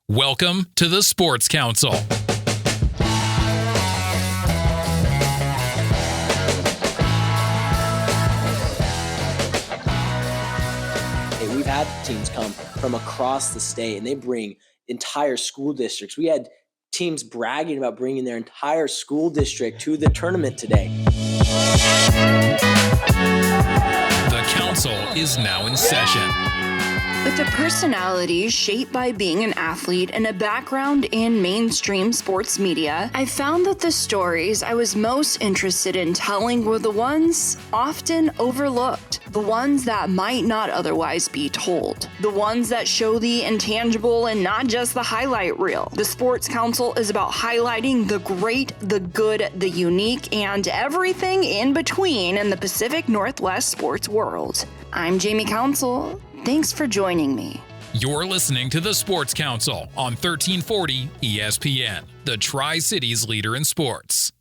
Welcome to the Sports Council. We've had teams come from across the state and they bring entire school districts. We had teams bragging about bringing their entire school district to the tournament today. The council is now in session. With a personality shaped by being an athlete and a background in mainstream sports media, I found that the stories I was most interested in telling were the ones often overlooked, the ones that might not otherwise be told, the ones that show the intangible and not just the highlight reel. The Sports Council is about highlighting the great, the good, the unique, and everything in between in the Pacific Northwest sports world. I'm Jamie Council. Thanks for joining me. You're listening to the Sports Council on 1340 ESPN, the Tri-Cities leader in sports.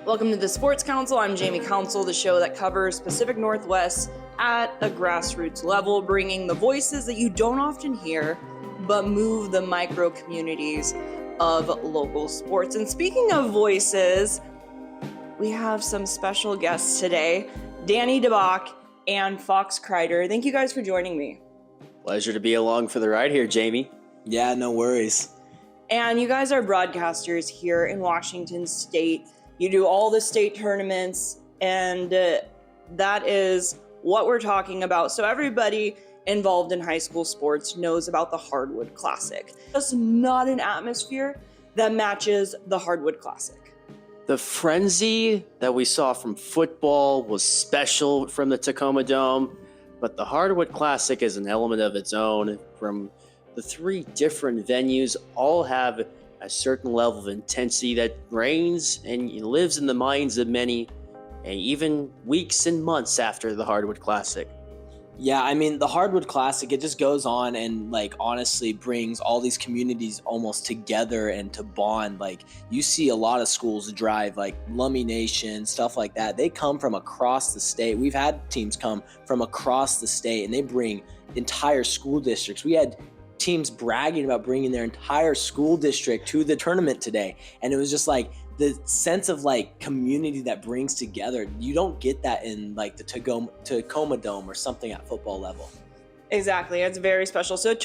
Welcome to the Sports Council. I'm Jamie Council, the show that covers Pacific Northwest at a grassroots level, bringing the voices that you don't often hear but move the micro communities of local sports. And speaking of voices, we have some special guests today, DeBock and Foxx Kreider. Thank you guys for joining me. Pleasure to be along for the ride here, Jamie. Yeah, no worries. And you guys are broadcasters here in Washington State. You do all the state tournaments, and that is what we're talking about. So everybody involved in high school sports knows about the Hardwood Classic. Just not an atmosphere that matches the Hardwood Classic. The frenzy that we saw from football was special from the Tacoma Dome, but the Hardwood Classic is an element of its own. From the three different venues, all have a certain level of intensity that reigns and lives in the minds of many, and even weeks and months after the Hardwood Classic. Yeah, I mean, the Hardwood Classic, it just goes on and, honestly brings all these communities almost together and to bond. You see a lot of schools drive, Lummi Nation, stuff like that. They come from across the state. We've had teams come from across the state, and they bring entire school districts. We had teams bragging about bringing their entire school district to the tournament today. And it was just the sense of community that brings together. You don't get that in the Tacoma Dome or something at football level. Exactly. It's very special. So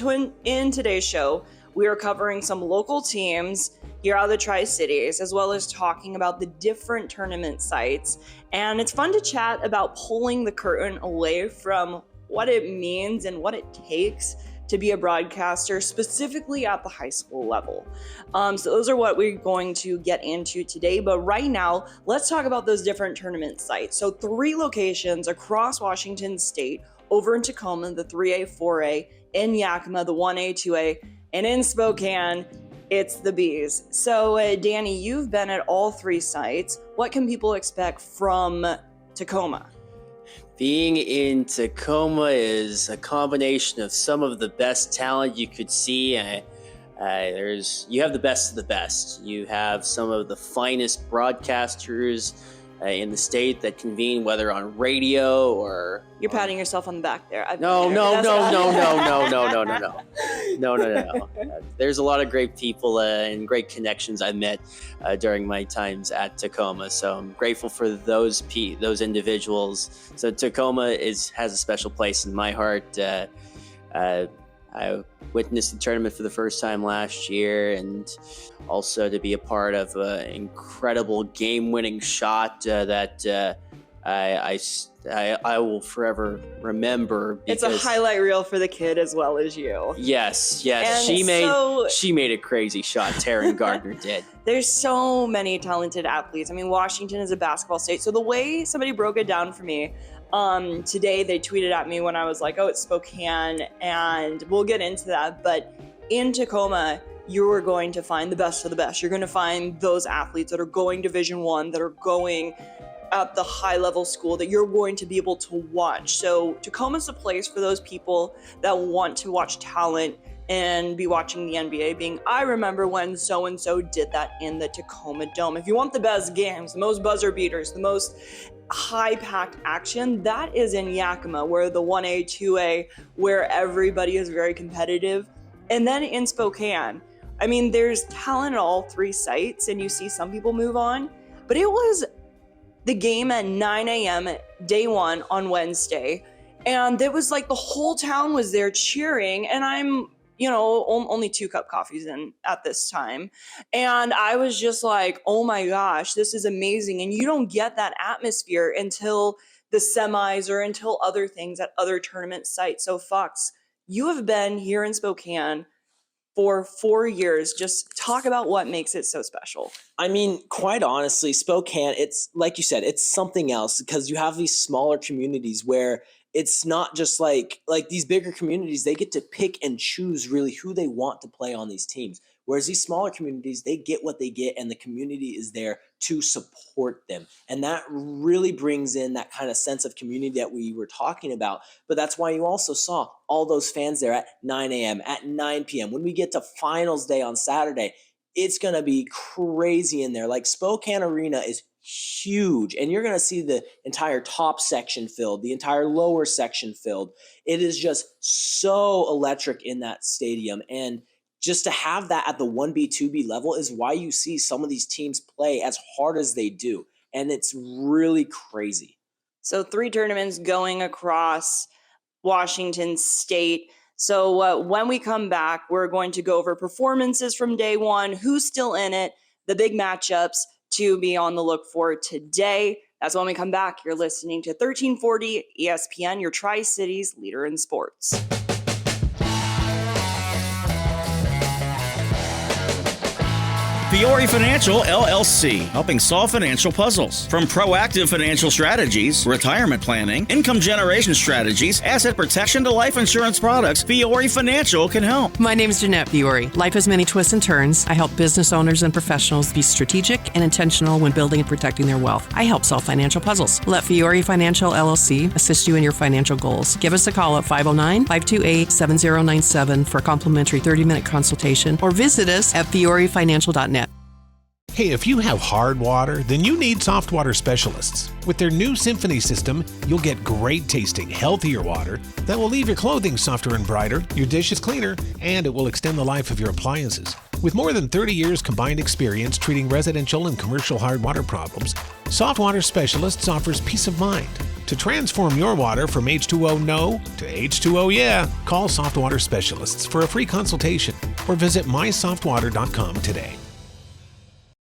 in today's show, we are covering some local teams here out of the Tri-Cities, as well as talking about the different tournament sites. And it's fun to chat about pulling the curtain away from what it means and what it takes to be a broadcaster, specifically at the high school level. So those are what we're going to get into today. But right now, let's talk about those different tournament sites. So 3 locations across Washington State, over in Tacoma, the 3A, 4A, in Yakima, the 1A, 2A, and in Spokane, it's the Bees. So Danny, you've been at all 3 sites. What can people expect from Tacoma? Being in Tacoma is a combination of some of the best talent you could see. You have the best of the best. You have some of the finest broadcasters in the state that convene, whether on radio or... You're patting yourself on the back there. No. There's a lot of great people and great connections I met during my times at Tacoma. So I'm grateful for those individuals. So Tacoma has a special place in my heart. I witnessed the tournament for the first time last year, and also to be a part of an incredible game-winning shot that I will forever remember. It's a highlight reel for the kid as well as you. Yes. And she made a crazy shot. Taryn Gardner did. There's so many talented athletes. I mean, Washington is a basketball state. So the way somebody broke it down for me, today they tweeted at me when I was like, oh, it's Spokane, and we'll get into that. But in Tacoma, you're going to find the best of the best. You're going to find those athletes that are going Division I, that are going at the high level school, that you're going to be able to watch. So Tacoma's a place for those people that want to watch talent and be watching the NBA being, I remember when so-and-so did that in the Tacoma Dome. If you want the best games, the most buzzer beaters, the most high-packed action, that is in Yakima, where the 1A, 2A, where everybody is very competitive. And then in Spokane, I mean, there's talent at all three sites, and you see some people move on, but it was the game at 9 a.m. day one on Wednesday, and it was like the whole town was there cheering, and I'm, only 2 cup coffees in at this time. And I was just like, oh my gosh, this is amazing. And you don't get that atmosphere until the semis or until other things at other tournament sites. So Foxx, you have been here in Spokane for 4 years. Just talk about what makes it so special. I mean, quite honestly, Spokane, it's like you said, it's something else because you have these smaller communities where it's not just like these bigger communities, they get to pick and choose really who they want to play on these teams. Whereas these smaller communities, they get what they get and the community is there to support them. And that really brings in that kind of sense of community that we were talking about. But that's why you also saw all those fans there at 9 a.m., at 9 p.m. When we get to finals day on Saturday, it's going to be crazy in there. Like Spokane Arena is huge, and you're going to see the entire top section filled, the entire lower section filled. It is just so electric in that stadium, and just to have that at the 1B, 2B level is why you see some of these teams play as hard as they do, and it's really crazy. So 3 tournaments going across Washington State. So when we come back, we're going to go over performances from day one, who's still in it, the big matchups to be on the look for today. That's when we come back. You're listening to 1340 ESPN, your Tri-Cities leader in sports. Fiore Financial LLC, helping solve financial puzzles. From proactive financial strategies, retirement planning, income generation strategies, asset protection to life insurance products, Fiore Financial can help. My name is Jeanette Fiore. Life has many twists and turns. I help business owners and professionals be strategic and intentional when building and protecting their wealth. I help solve financial puzzles. Let Fiore Financial LLC assist you in your financial goals. Give us a call at 509-528-7097 for a complimentary 30-minute consultation or visit us at fiorefinancial.net. Hey, if you have hard water, then you need soft water specialists. With their new Symphony system, you'll get great tasting, healthier water that will leave your clothing softer and brighter, your dishes cleaner, and it will extend the life of your appliances. With more than 30 years combined experience treating residential and commercial hard water problems, Soft Water Specialists offers peace of mind. To transform your water from H2O no to H2O yeah, call Soft Water Specialists for a free consultation or visit mysoftwater.com today.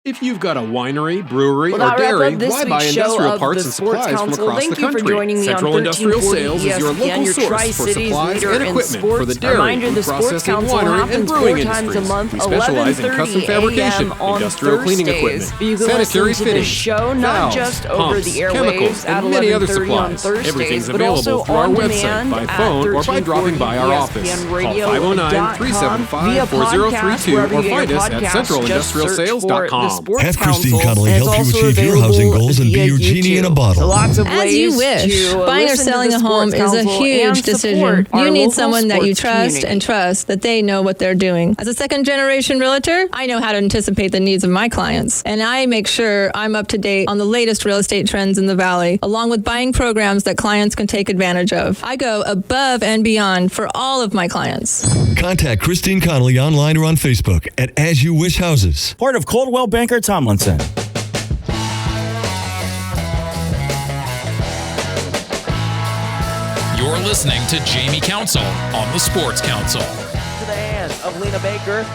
If you've got a winery, brewery, Well, or that wrap dairy, up this why week's buy show industrial of parts the and Sports supplies from Council. across Thank the you for country? joining me on Central Industrial 1340 Sales is your local ESPN, your source for Tri-Cities supplies leader and in equipment sports. for the dairy, Reminder, the food Sports processing, Council winery, and happens brewing 4 times a industries. month, We specialize in custom 11:30 fabrication, a.m. on industrial cleaning Thursdays. equipment, You can sanitary listen to the fittings, show not valves, just over pumps, the airwaves chemicals, at and many other 11:30 on supplies. Everything's Thursdays, but available also through our on website, demand by at phone, or by dropping by our office. Call 509-375-4032 or find us at centralindustrialsales.com. Have Christine Connolly help you achieve your housing goals and be your genie in a bottle. So lots of As ways you wish. to Buying or listen to selling the a home Sports is a Council huge and decision. support our You need local someone that you sports trust community. and trust that they know what they're doing. As a second-generation realtor, I know how to anticipate the needs of my clients, and I make sure I'm up to date on the latest real estate trends in the Valley, along with buying programs that clients can take advantage of. I go above and beyond for all of my clients. Contact Christine Connolly online or on Facebook at As You Wish Houses. Part of Coldwell Banker Tomlinson. You're listening to Jamie Council on the Sports Council. To the hands of Lena Baker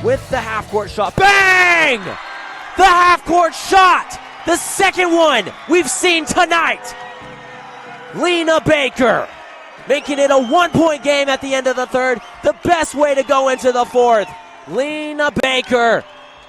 with the half-court shot. Bang! The half-court shot! The second one we've seen tonight. Lena Baker making it a one-point game at the end of the third. The best way to go into the fourth. Lena Baker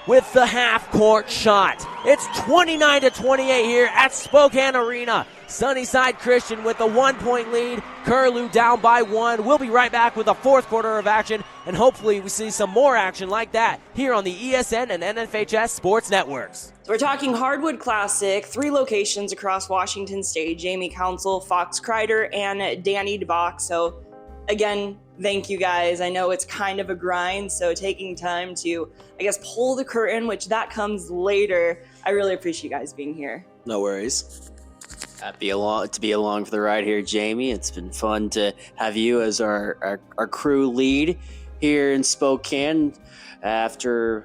with the half-court shot. It's 29-28 here at Spokane Arena. Sunnyside Christian with a one-point lead. Curlew down by 1. We'll be right back with the fourth quarter of action, and hopefully we see some more action like that here on the ESN and NFHS Sports Networks. So we're talking Hardwood Classic, 3 locations across Washington State. Jamie Council, Foxx, Kreider, and Danny DeBock. So again, Thank you guys. I know it's kind of a grind, so taking time to, I guess, pull the curtain, which that comes later. I really appreciate you guys being here. No worries. Happy to be along for the ride here, Jamie. It's been fun to have you as our crew lead here in Spokane after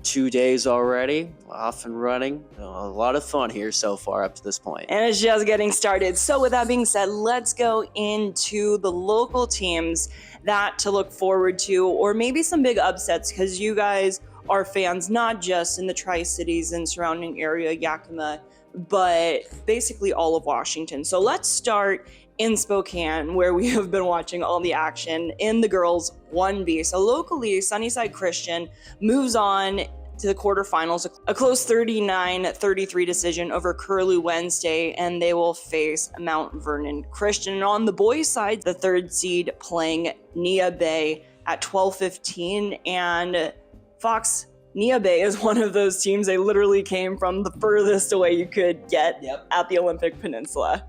2 days already, off and running. A lot of fun here so far up to this point. And it's just getting started. So with that being said, let's go into the local teams that to look forward to, or maybe some big upsets, because you guys are fans not just in the Tri-Cities and surrounding area, Yakima, but basically all of Washington. So let's start in Spokane, where we have been watching all the action in the girls 1B. So locally, Sunnyside Christian moves on to the quarterfinals, a close 39-33 decision over Curlew Wednesday, and they will face Mount Vernon Christian. And on the boys' side, the third seed playing Nia Bay at 12:15, and Foxx, Nia Bay is one of those teams. They literally came from the furthest away you could get at the Olympic Peninsula.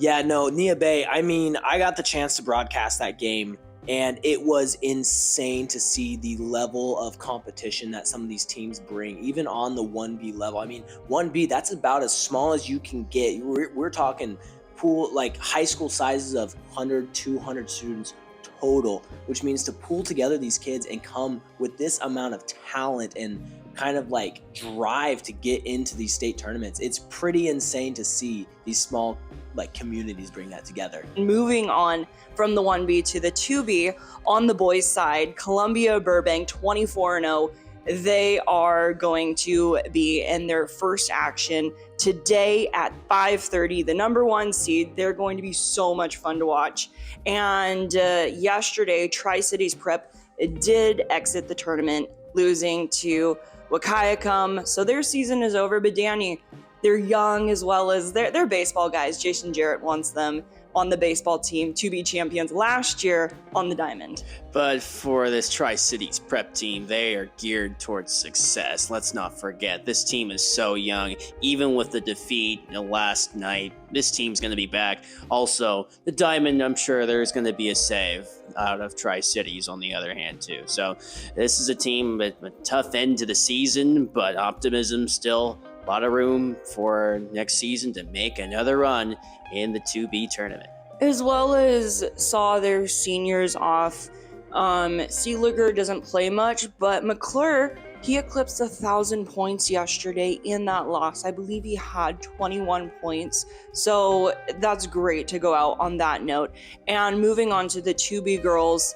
Yeah, no, Nia Bay, I mean, I got the chance to broadcast that game, and it was insane to see the level of competition that some of these teams bring, even on the 1B level. I mean, 1B, that's about as small as you can get. We're talking pool, like high school sizes of 100, 200 students total, which means to pool together these kids and come with this amount of talent and kind of like drive to get into these state tournaments. It's pretty insane to see these small like communities bring that together. Moving on from the 1B to the 2B, on the boys' side, Columbia Burbank 24-0. They are going to be in their first action today at 5:30. The number 1 seed. They're going to be so much fun to watch. And yesterday, Tri-Cities Prep did exit the tournament, losing to Wahkiakum. So their season is over. But Danny, they're young as well as they're baseball guys. Jason Jarrett wants them on the baseball team to be champions last year on the diamond. But for this Tri-Cities Prep team, they are geared towards success. Let's not forget, this team is so young. Even with the defeat last night, this team's going to be back. Also, the diamond, I'm sure there's going to be a save out of Tri-Cities on the other hand too. So this is a team with a tough end to the season, but optimism still. A lot of room for next season to make another run in the 2B tournament. As well as saw their seniors off. Seeliger doesn't play much, but McClure, he eclipsed 1,000 points yesterday in that loss. I believe he had 21 points. So that's great to go out on that note. And moving on to the 2B girls,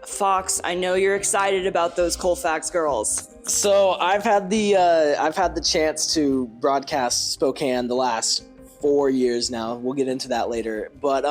Foxx, I know you're excited about those Colfax girls. So I've had the chance to broadcast Spokane the last 4 years now. We'll get into that later. But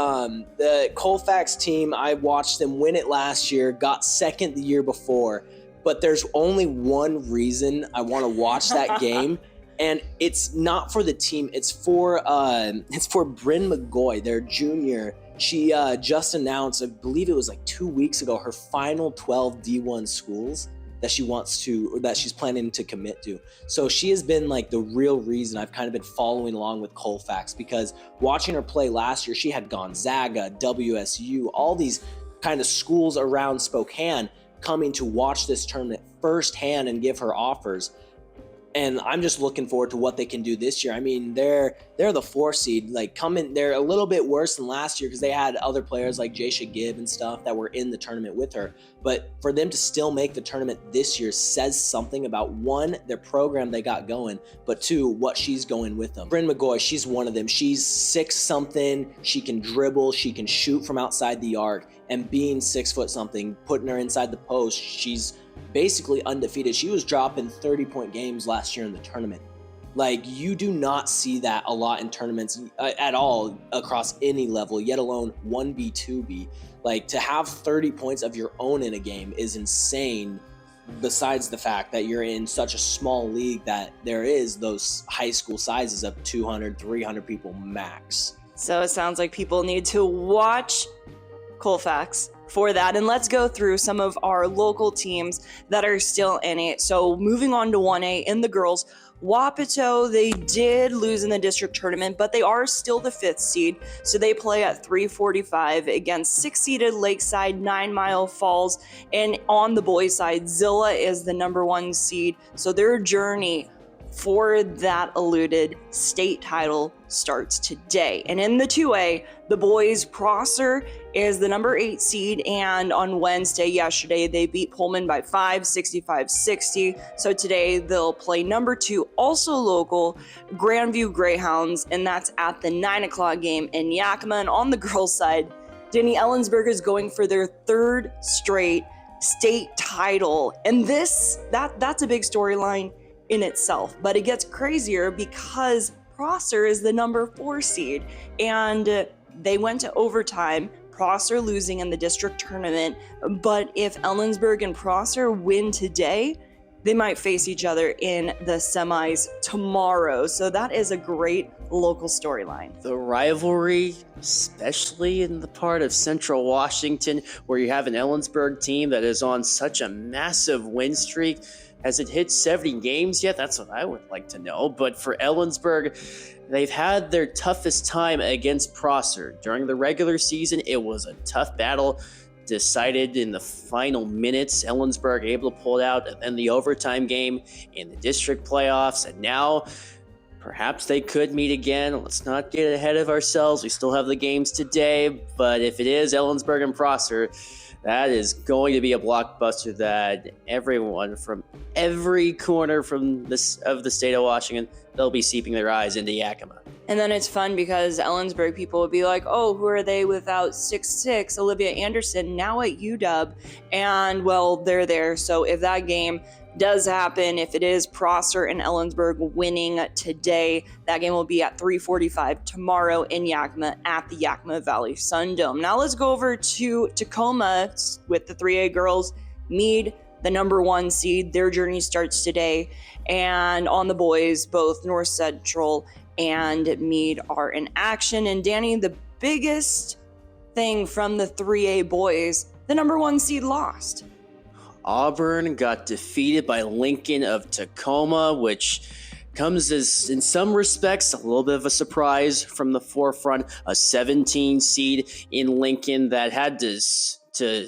the Colfax team, I watched them win it last year, got second the year before. But there's only one reason I want to watch that game, and it's not for the team. It's for Bryn McGoy, their junior. She just announced, I believe it was like 2 weeks ago, her final 12 D1 schools that she's planning to commit to. So she has been like the real reason I've kind of been following along with Colfax, because watching her play last year, she had Gonzaga, WSU, all these kind of schools around Spokane coming to watch this tournament firsthand and give her offers. And I'm just looking forward to what they can do this year. I mean, they're the 4 seed. Like they're a little bit worse than last year because they had other players like Jaisha Gibb and stuff that were in the tournament with her. But for them to still make the tournament this year says something about, one, their program they got going, but two, what she's going with them. Bryn McGoy, she's one of them. She's 6-something. She can dribble. She can shoot from outside the arc. And being 6-foot-something, putting her inside the post, she's basically undefeated. She was dropping 30-point games last year in the tournament. Like, you do not see that a lot in tournaments at all across any level, yet alone 1B, 2B. Like, to have 30 points of your own in a game is insane, besides the fact that you're in such a small league that there is those high school sizes of 200, 300 people max. So it sounds like people need to watch Colfax for that. And let's go through some of our local teams that are still in it. So moving on to 1A in the girls, Wapato, they did lose in the district tournament, but they are still the 5th seed. So they play at 3:45 against 6-seeded Lakeside 9 Mile Falls. And on the boys' side, Zilla is the number 1 seed. So their journey for that eluded state title starts today. And in the 2A, the boys, Prosser is the number 8 seed, and on yesterday, they beat Pullman by 5, 65-60. So today they'll play number 2, also local, Grandview Greyhounds, and that's at the 9 o'clock game in Yakima. And on the girls' side, Denny Ellensburg is going for their 3rd straight state title. And that's a big storyline in itself, but it gets crazier because Prosser is the number 4 seed, and they went to overtime, Prosser losing in the district tournament. But if Ellensburg and Prosser win today, they might face each other in the semis tomorrow. So that is a great local storyline. The rivalry, especially in the part of Central Washington, where you have an Ellensburg team that is on such a massive win streak. Has it hit 70 games yet? That's what I would like to know. But for Ellensburg, they've had their toughest time against Prosser. During the regular season, it was a tough battle, decided in the final minutes. Ellensburg able to pull it out, and then the overtime game in the district playoffs. And now, perhaps they could meet again. Let's not get ahead of ourselves. We still have the games today. But if it is Ellensburg and Prosser, that is going to be a blockbuster that everyone from every corner of the state of Washington, they'll be seeping their eyes into Yakima. And then it's fun because Ellensburg people would be like, oh, who are they without 6'6", Olivia Anderson, now at UW? And, well, they're there. So if that game does happen, if it is Prosser and Ellensburg winning today, that game will be at 3:45 tomorrow in Yakima at the Yakima Valley Sundome. Now let's go over to Tacoma with the 3A girls. Meade, the number 1 seed, their journey starts today. And on the boys, both North Central and Meade are in action. And Danny, the biggest thing from the 3A boys, the number 1 seed lost. Auburn got defeated by Lincoln of Tacoma, which comes as, in some respects, a little bit of a surprise from the forefront. A 17 seed in Lincoln that had to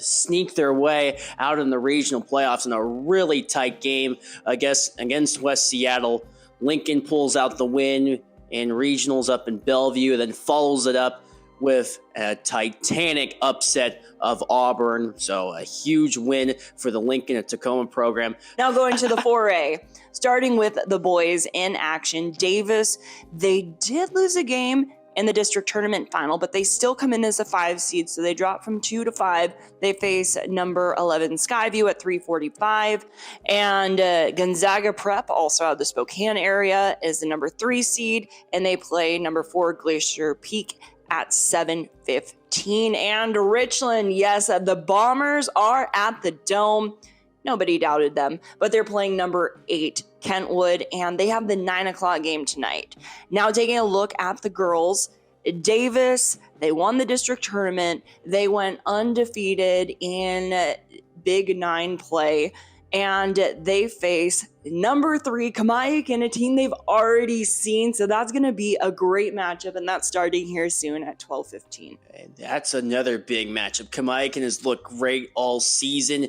sneak their way out in the regional playoffs in a really tight game, I guess, against West Seattle. Lincoln pulls out the win in regionals up in Bellevue, then follows it up with a titanic upset of Auburn. So a huge win for the Lincoln of Tacoma program. Now going to the 4A, starting with the boys in action. Davis, they did lose a game in the district tournament final, but they still come in as a 5 seed. So they drop from 2 to 5. They face number 11 Skyview at 3:45. And Gonzaga Prep, also out of the Spokane area, is the number 3 seed. And they play number 4 Glacier Peak at 7:15. And Richland, yes, the Bombers are at the Dome. Nobody doubted them, but they're playing number 8 Kentwood, and they have the 9 o'clock game tonight. Now taking a look at the girls, Davis, they won the district tournament. They went undefeated in Big 9 play, and they face number 3 Kamaikan, a team they've already seen. So that's going to be a great matchup, and that's starting here soon at 12:15. And that's another big matchup. Kamaikan has looked great all season.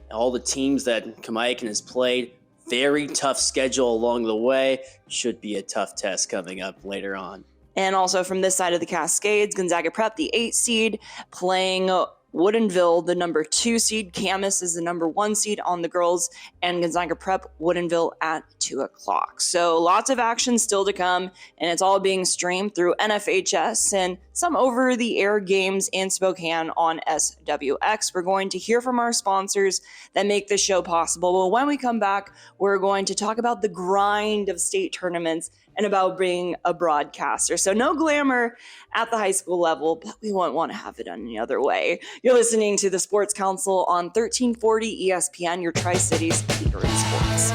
All the teams that Kamaikan has played, very tough schedule along the way. Should be a tough test coming up later on. And also from this side of the Cascades, Gonzaga Prep, the 8 seed, playing Woodinville, the number 2 seed. Camas is the number 1 seed on the girls, and Gonzaga Prep, Woodinville at 2 o'clock. So lots of action still to come, and it's all being streamed through NFHS and some over-the-air games in Spokane on SWX. We're going to hear from our sponsors that make this show possible. Well, when we come back, we're going to talk about the grind of state tournaments and about being a broadcaster. So no glamour at the high school level, but we won't want to have it any other way. You're listening to the Sports Council on 1340 ESPN, your Tri-Cities leader in sports.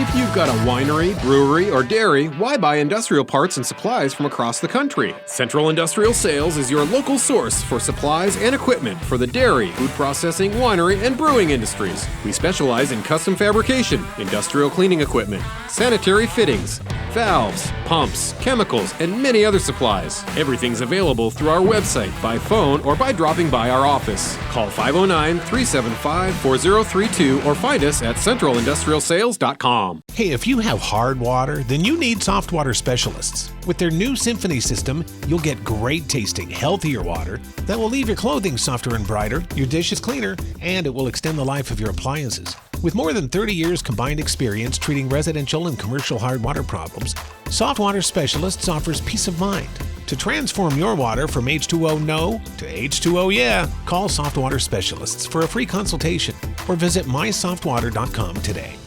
If you've got a winery, brewery, or dairy, why buy industrial parts and supplies from across the country? Central Industrial Sales is your local source for supplies and equipment for the dairy, food processing, winery, and brewing industries. We specialize in custom fabrication, industrial cleaning equipment, sanitary fittings, valves, pumps, chemicals, and many other supplies. Everything's available through our website, by phone, or by dropping by our office. Call 509-375-4032 or find us at centralindustrialsales.com. Hey, if you have hard water, then you need soft water specialists. With their new Symphony system, you'll get great tasting, healthier water that will leave your clothing softer and brighter, your dishes cleaner, and it will extend the life of your appliances. With more than 30 years combined experience treating residential and commercial hard water problems, Soft Water Specialists offers peace of mind. To transform your water from H2O no to H2O yeah, call Soft Water Specialists for a free consultation or visit mysoftwater.com today.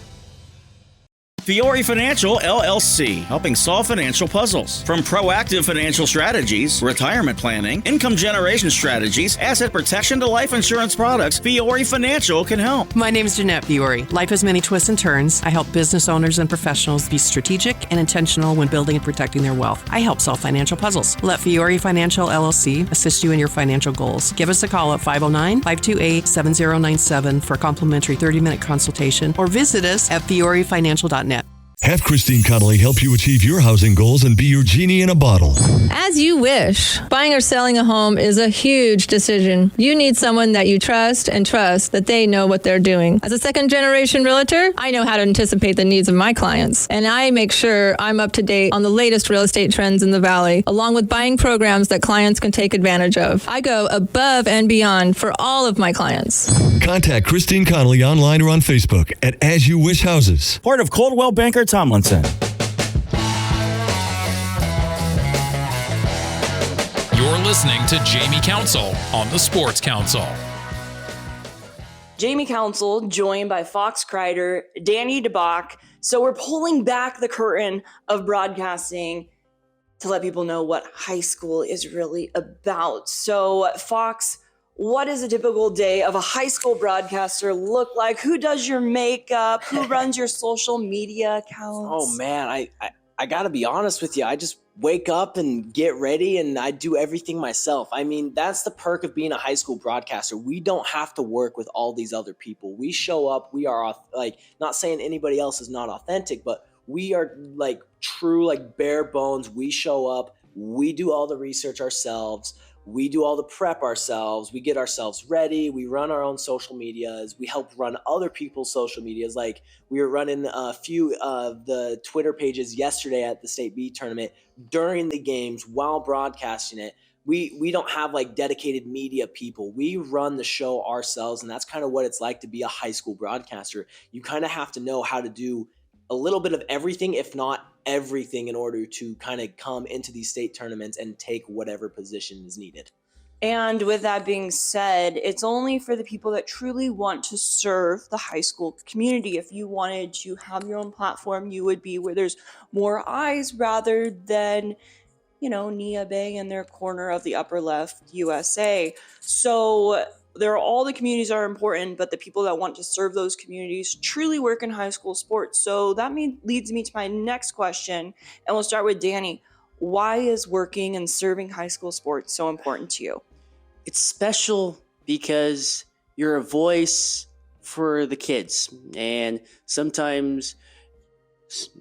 Fiore Financial LLC, helping solve financial puzzles. From proactive financial strategies, retirement planning, income generation strategies, asset protection to life insurance products, Fiore Financial can help. My name is Jeanette Fiore. Life has many twists and turns. I help business owners and professionals be strategic and intentional when building and protecting their wealth. I help solve financial puzzles. Let Fiore Financial LLC assist you in your financial goals. Give us a call at 509-528-7097 for a complimentary 30-minute consultation or visit us at fiorefinancial.net. Have Christine Connolly help you achieve your housing goals and be your genie in a bottle. As you wish. Buying or selling a home is a huge decision. You need someone that you trust and trust that they know what they're doing. As a second-generation realtor, I know how to anticipate the needs of my clients, and I make sure I'm up to date on the latest real estate trends in the Valley, along with buying programs that clients can take advantage of. I go above and beyond for all of my clients. Contact Christine Connolly online or on Facebook at As You Wish Houses. Part of Coldwell Banker Tomlinson. You're listening to Jamie Council on the Sports Council. Jamie Council, joined by Foxx, Kreider, Danny DeBock. So we're pulling back the curtain of broadcasting to let people know what high school is really about. So Foxx, what does a typical day of a high school broadcaster look like? Who does your makeup? Who runs your social media accounts? Oh man, I gotta be honest with you. I just wake up and get ready and I do everything myself. I mean, that's the perk of being a high school broadcaster. We don't have to work with all these other people. We show up, we are like, not saying anybody else is not authentic, but we are like true, like bare bones. We show up, we do all the research ourselves. We do all the prep ourselves. We get ourselves ready. We run our own social medias. We help run other people's social medias. Like we were running a few of the Twitter pages yesterday at the State B tournament during the games while broadcasting it. We don't have like dedicated media people. We run the show ourselves, and that's kind of what it's like to be a high school broadcaster. You kind of have to know how to do a little bit of everything, if not everything, in order to kind of come into these state tournaments and take whatever position is needed. And with that being said, it's only for the people that truly want to serve the high school community. If you wanted to have your own platform, you would be where there's more eyes rather than, Nia Bay in their corner of the upper left USA. So all the communities are important, but the people that want to serve those communities truly work in high school sports. So that leads me to my next question, and we'll start with Danny. Why is working and serving high school sports so important to you? It's special because you're a voice for the kids, and sometimes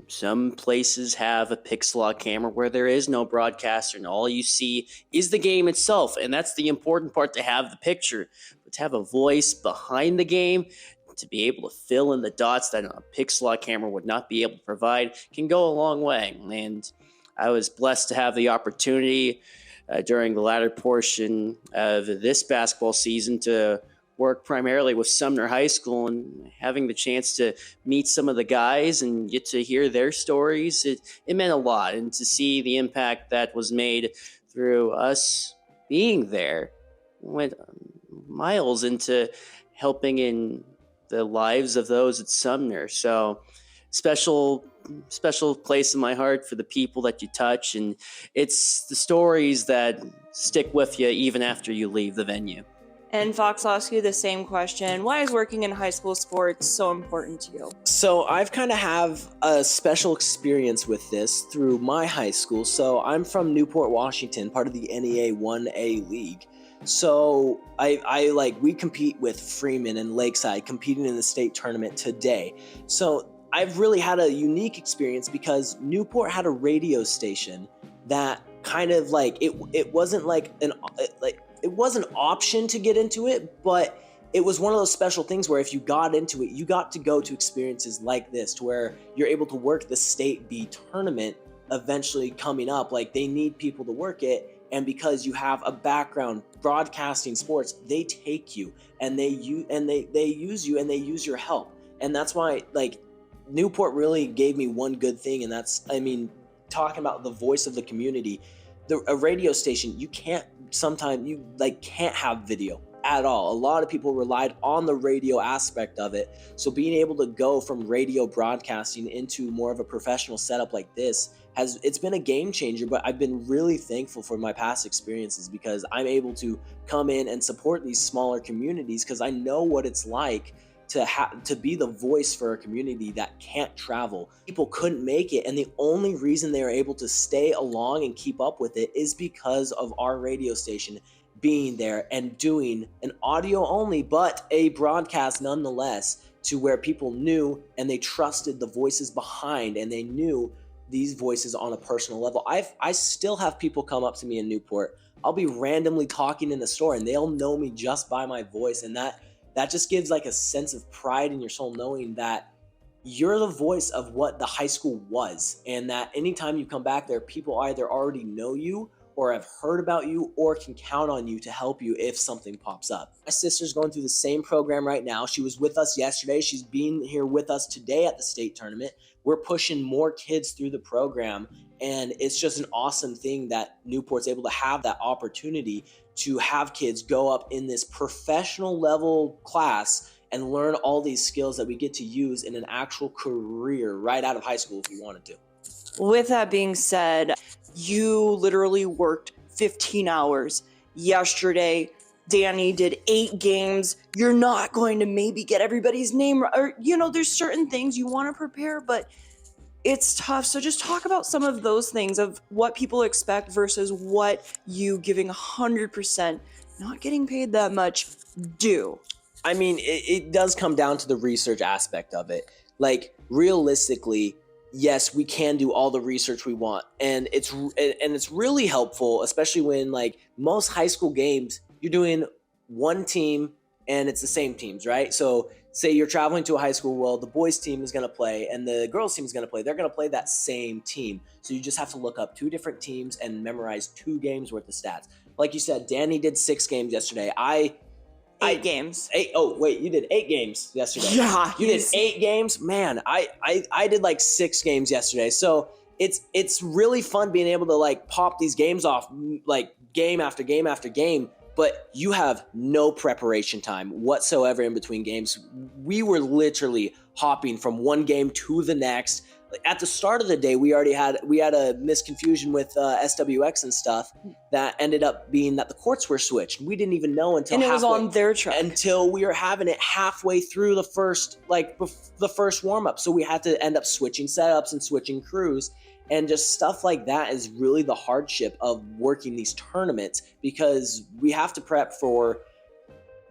some places have a pixel camera where there is no broadcaster and all you see is the game itself. And that's the important part, to have the picture, but to have a voice behind the game, to be able to fill in the dots that a pixel camera would not be able to provide, can go a long way. And I was blessed to have the opportunity during the latter portion of this basketball season to work primarily with Sumner High School, and having the chance to meet some of the guys and get to hear their stories, it meant a lot. And to see the impact that was made through us being there went miles into helping in the lives of those at Sumner. So special place in my heart for the people that you touch, and it's the stories that stick with you even after you leave the venue. And Fox, I'll ask you the same question. Why is working in high school sports so important to you? So I've kind of have a special experience with this through my high school. So I'm from Newport, Washington, part of the NEA 1A league. So we compete with Freeman and Lakeside, competing in the state tournament today. So I've really had a unique experience because Newport had a radio station that kind of like it wasn't it was an option to get into it, but it was one of those special things where if you got into it, you got to go to experiences like this, to where you're able to work the state B tournament eventually coming up. Like, they need people to work it, and because you have a background broadcasting sports, they take you and they use you and they use your help. And that's why, like, Newport really gave me one good thing, and that's, I mean, talking about the voice of the community. A radio station, you can't have video at all. A lot of people relied on the radio aspect of it. So being able to go from radio broadcasting into more of a professional setup like this it's been a game changer. But I've been really thankful for my past experiences, because I'm able to come in and support these smaller communities, because I know what it's like to be the voice for a community that can't travel. People couldn't make it, and the only reason they were able to stay along and keep up with it is because of our radio station being there and doing an audio only, but a broadcast nonetheless, to where people knew and they trusted the voices behind, and they knew these voices on a personal level. I still have people come up to me in Newport. I'll be randomly talking in the store and they'll know me just by my voice, and that just gives like a sense of pride in your soul, knowing that you're the voice of what the high school was, and that anytime you come back there, people either already know you or have heard about you or can count on you to help you if something pops up. My sister's going through the same program right now. She was with us yesterday. She's been here with us today at the state tournament. We're pushing more kids through the program, and it's just an awesome thing that Newport's able to have that opportunity to have kids go up in this professional level class and learn all these skills that we get to use in an actual career right out of high school if we wanted to. With that being said, you literally worked 15 hours yesterday. Danny did 8 games. You're not going to maybe get everybody's name, or, there's certain things you want to prepare, but it's tough. So just talk about some of those things of what people expect versus what you giving 100%, not getting paid that much, do. I mean, it does come down to the research aspect of it. Like, realistically, yes, we can do all the research we want, and it's really helpful, especially when, like, most high school games, you're doing one team and it's the same teams, right? So say you're traveling to a high school, well, the boys team is going to play and the girls team is going to play. They're going to play that same team. So you just have to look up 2 different teams and memorize 2 games worth of stats. Like you said, Danny did 6 games yesterday. 8 games. 8. Oh, wait, you did 8 games yesterday. Yeah. You did 8 games? Man, I did like 6 games yesterday. So it's really fun being able to like pop these games off like game after game after game, but you have no preparation time whatsoever in between games. We were literally hopping from one game to the next. At the start of the day, we had a misconfusion with SWX and stuff that ended up being that the courts were switched. We didn't even know until it was on their track until we were having it halfway through the first warm up. So we had to end up switching setups and switching crews, and just stuff like that is really the hardship of working these tournaments, because we have to prep for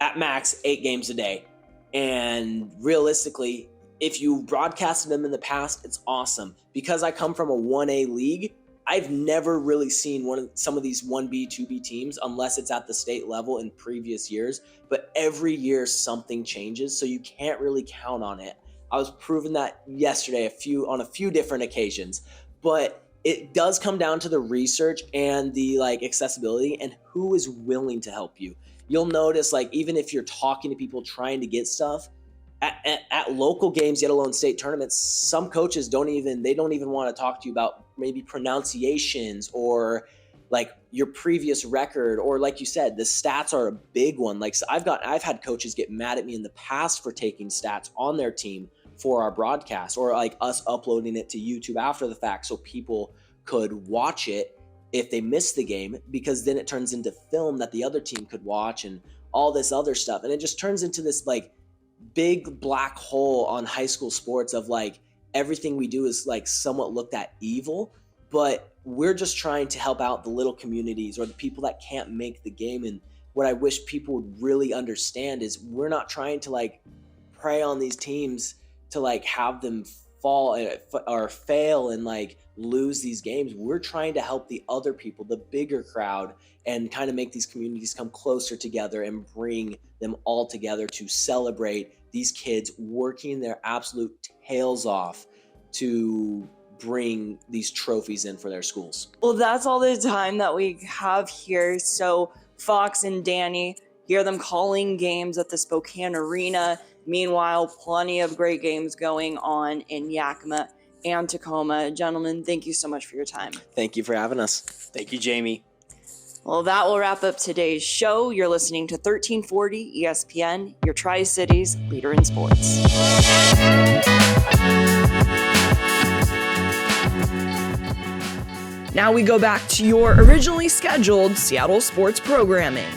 at max 8 games a day, and realistically, if you broadcasted them in the past, it's awesome. Because I come from a 1A league, I've never really seen some of these 1B, 2B teams unless it's at the state level in previous years. But every year something changes, so you can't really count on it. I was proven that yesterday on a few different occasions. But it does come down to the research and the like accessibility and who is willing to help you. You'll notice, like, even if you're talking to people trying to get stuff, at local games, yet alone state tournaments, some coaches don't even want to talk to you about maybe pronunciations or like your previous record, or like you said, the stats are a big one. Like, so I've had coaches get mad at me in the past for taking stats on their team for our broadcast, or like us uploading it to YouTube after the fact so people could watch it if they missed the game, because then it turns into film that the other team could watch and all this other stuff. And it just turns into this like big black hole on high school sports of like everything we do is like somewhat looked at evil, but we're just trying to help out the little communities or the people that can't make the game. And what I wish people would really understand is we're not trying to like prey on these teams to like have them fall or fail and like lose these games. We're trying to help the other people, the bigger crowd, and kind of make these communities come closer together and bring them all together to celebrate these kids working their absolute tails off to bring these trophies in for their schools. Well, that's all the time that we have here. So Foxx and Danny, hear them calling games at the Spokane Arena. Meanwhile, plenty of great games going on in Yakima and Tacoma. Gentlemen, thank you so much for your time. Thank you for having us. Thank you, Jamie. Well, that will wrap up today's show. You're listening to 1340 ESPN, your Tri-Cities leader in sports. Now we go back to your originally scheduled Seattle sports programming.